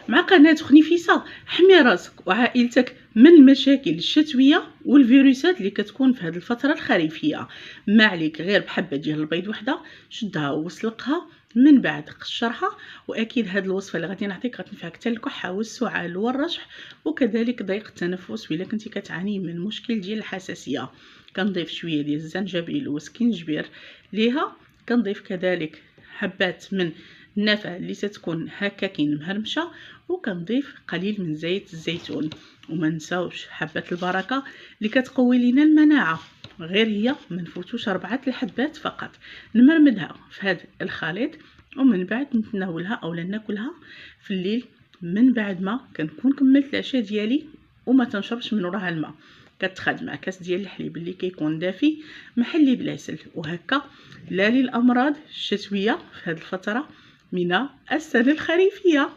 مع قناة خنيفسة حمي راسك وعائلتك من المشاكل الشتوية والفيروسات اللي كتكون في هذه الفترة الخريفية. ما عليك غير بحبة ديال البيض وحدة، شدها وسلقها، من بعد قشرها. واكيد هذه الوصفه اللي غادي نعطيك غتنفعك حتى الكحه والسعال والرشح وكذلك ضيق التنفس الا كنتي كتعاني من مشكل ديال الحساسيه. كنضيف شويه ديال الزنجبيل والسكينجبير ليها، كنضيف كذلك حبات من النافع اللي تتكون هكاكين مهرمشه، وكنضيف قليل من زيت الزيتون. وما نساوش حبه البركه اللي كتقوي لنا المناعه، غير هي ما نفوتوش 4 الحبات فقط. نمرمدها في هذا الخليط ومن بعد نتناولها او ناكلها في الليل من بعد ما كنكون كملت العشاء ديالي وما تنشربش من وراها الماء. كتخاد مع كاس ديال الحليب اللي كيكون دافي مع حليب العسل، وهكا لا للامراض الشتويه في هذه الفتره من السنه الخريفيه.